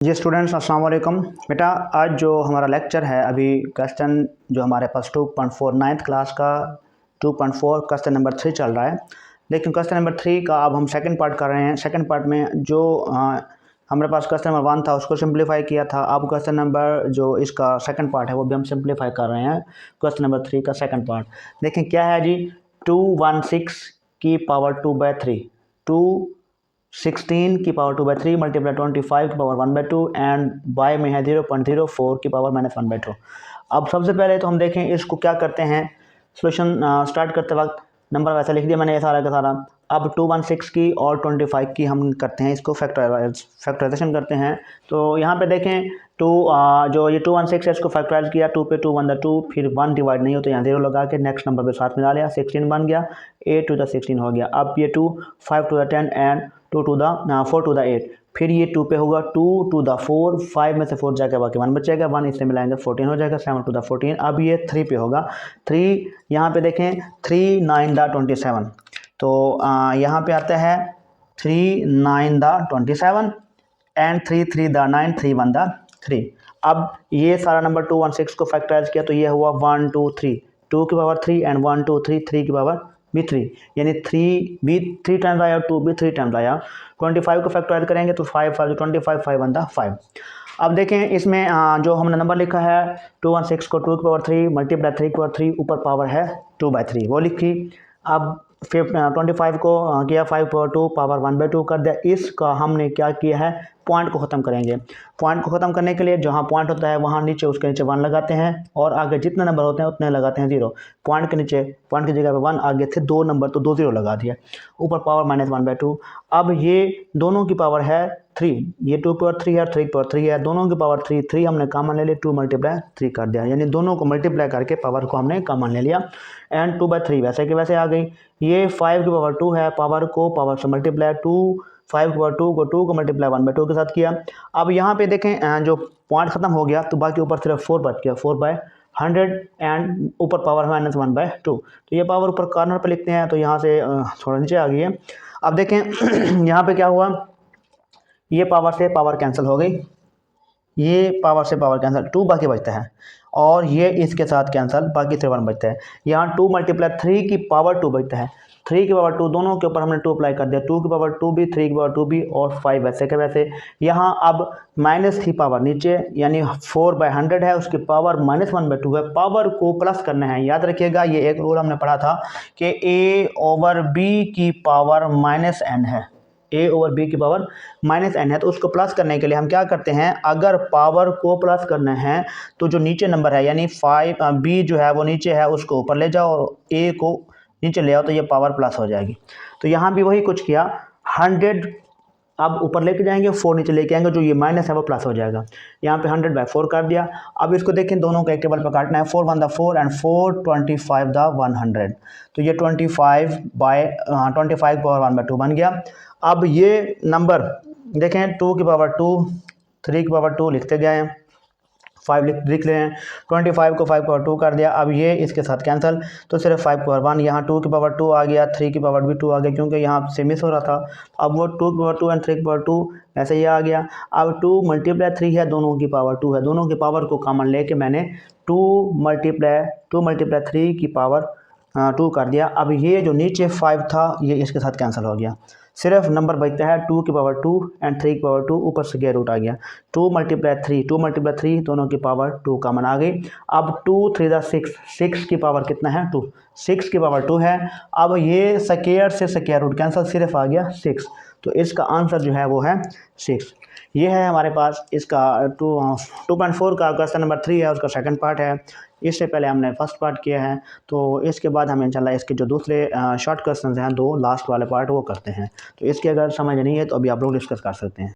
जी students अस्सलाम वालेकुम। बेटा आज जो हमारा लेक्चर है अभी क्वेश्चन जो हमारे पास 2.4 नाइन्थ क्लास का 2.4 क्वेश्चन नंबर 3 चल रहा है। लेकिन क्वेश्चन नंबर 3 का अब हम सेकंड पार्ट कर रहे हैं। सेकंड पार्ट में जो हमारे पास क्वेश्चन नंबर 1 था उसको सिंप्लीफाई किया था। अब क्वेश्चन नंबर जो इसका सेकंड पार्ट है वो भी हम सिंप्लीफाई कर रहे हैं। क्वेश्चन नंबर 3 का सेकंड पार्ट देखें क्या है जी। 216 की पावर 2/3 216 की पावर 2/3 मल्टीप्लाई 25 की पावर 1/2 एंड बाय में है 0.04 की पावर -1/2। अब सबसे पहले तो हम देखें इसको क्या करते हैं। सोल्यूशन स्टार्ट करते वक्त नंबर वैसा लिख दिया मैंने ये सारा का सारा। अब 216 की और 25 की हम करते हैं इसको फैक्टराइजेशन करते हैं। तो यहाँ पे देखें जो ये 216 है इसको फैक्टराइज किया 2 पे 2 1 2 फिर 1 डिवाइड नहीं हो तो यहाँ 0 लगा के नेक्स्ट नंबर पे साथ मिला लिया 16 बन गया 8 to the 16 हो गया। अब ये 2 5 to the 10 and 4 to the 8 फिर ये 2 पे होगा 2 to the 4 5 में से 4 जाएगा बाकी 1 बचेगा 1 इससे मिलाएंगे 14 हो जाएगा 7 to the 14। अब ये 3 पे होगा 3 यहाँ पे देखें 3 9 the 27 तो यहाँ पे आता है 3 9 the 27 एंड 3 3 the 9 3 1 the 3। अब ये सारा नंबर 216 को फैक्टराइज किया तो ये हुआ 1 2 3 2 की पावर 3 एंड 1 2 3 3 की पावर भी 3 यानी 3 भी 3 टाइम्स आया 2 भी 3 टाइम्स आया। 25 को फैक्टराइज करेंगे तो 5 5 25 5 1 5। अब देखें इसमें जो हमने नंबर लिखा है 216 को 2 की पावर 3 मल्टीप्लाई 3 की पावर 3 ऊपर पावर है 2/3 वो लिखी। अब 25 को किया 5 पावर 2 पावर 1/2 कर दिया। इसका हमने क्या किया है पॉइंट को ख़त्म करेंगे। पॉइंट को ख़त्म करने के लिए जहाँ पॉइंट होता है वहाँ नीचे उसके नीचे 1 लगाते हैं और आगे जितने नंबर होते हैं उतने लगाते हैं 0। पॉइंट के नीचे पॉइंट की जगह पे 1 आगे थे 2 नंबर तो 2 0 लगा दिया ऊपर पावर -1/2। अब ये दोनों की पावर है 3 ये 2 की पावर 3 है 3 की पावर 3 है दोनों की पावर 3 3 हमने कॉमन ले लिया 2 मल्टीप्लाई 3 कर दिया यानी दोनों को मल्टीप्लाई करके पावर को हमने कॉमन ले लिया एंड 2/3 वैसे कि वैसे आ गई। ये 5 की पावर 2 है पावर को पावर से मल्टीप्लाई 2 5 की पावर 2 को मल्टीप्लाई 1/2 के साथ किया। अब यहाँ पे देखें जो पॉइंट ख़त्म हो गया तो बाकी ऊपर सिर्फ 4 बच गया 4/100 एंड ऊपर पावर -1/2। तो ये पावर ऊपर कॉर्नर पे लिखते हैं तो यहाँ से थोड़ा नीचे आ गई है। अब देखें यहाँ पे क्या हुआ ये पावर से पावर कैंसिल हो गई ये पावर से पावर कैंसिल 2 बाकी बचता है और ये इसके साथ कैंसिल बाकी 7 बचता है। यहाँ 2 मल्टीप्लाई 3 की पावर 2 बचता है 3 की पावर 2 दोनों के ऊपर हमने 2 अप्लाई कर दिया 2 की पावर 2 भी 3 की पावर 2 भी और 5 वैसे के वैसे। यहाँ अब माइनस की पावर नीचे यानी 4/100 है उसकी पावर -1/2 है पावर को प्लस करना है। याद रखिएगा ये एक रूल हमने पढ़ा था कि a/b की पावर -n है a/b की पावर -n है तो उसको प्लस करने के लिए हम क्या करते हैं अगर पावर को प्लस करना है तो जो नीचे नंबर है यानी 5b जो है वो नीचे है उसको ऊपर ले जाओ और a को नीचे ले आओ तो ये पावर प्लस हो जाएगी। तो यहाँ भी वही कुछ किया 100 अब ऊपर लेके जाएंगे 4 नीचे लेके आएंगे जो ये माइनस है वो प्लस हो जाएगा। यहाँ पे 100/4 कर दिया। अब इसको देखें दोनों को एक टेबल पर काटना है 4 1 the 4 एंड 4 25 the 100 तो ये 25 पावर 1/2 बन गया। अब ये नंबर देखें 2 की पावर 2 3 की पावर 2 लिखते गए हैं 5 लिख रहे हैं 25 को 5 पावर 2 कर दिया। अब ये इसके साथ कैंसिल तो सिर्फ 5 पावर 1 यहाँ 2 की पावर 2 आ गया 3 की पावर भी 2 आ गया क्योंकि यहाँ से मिस हो रहा था। अब वो 2 की पावर 2 एंड 3 की पावर 2 ऐसे ही आ गया। अब 2 मल्टीप्लाई 3 है दोनों की पावर 2 है दोनों की पावर को कॉमन लेके मैंने 2 मल्टीप्लाई 3 की पावर 2 कर दिया। अब ये जो नीचे 5 था ये इसके साथ कैंसिल हो गया सिर्फ नंबर बचता है 2 की पावर 2 एंड 3 की पावर 2 ऊपर से स्क्वायर रूट आ गया 2 मल्टीप्लाई 3 दोनों की पावर 2 कॉमन आ गई। अब 2 3 the 6 की पावर कितना है 2 6 की पावर 2 है। अब ये स्क्वायर से स्क्वायर रूट कैंसिल सिर्फ आ गया 6 तो इसका आंसर जो है वो है 6। ये है हमारे पास इसका 2.4 का क्वेश्चन नंबर 3 है उसका सेकंड पार्ट है। इससे पहले हमने फर्स्ट पार्ट किया है तो इसके बाद हम इंशाल्लाह इसके जो दूसरे शॉर्ट क्वेश्चन हैं 2 लास्ट वाले पार्ट वो करते हैं। तो इसकी अगर समझ नहीं है तो अभी आप लोग डिस्कस कर सकते हैं।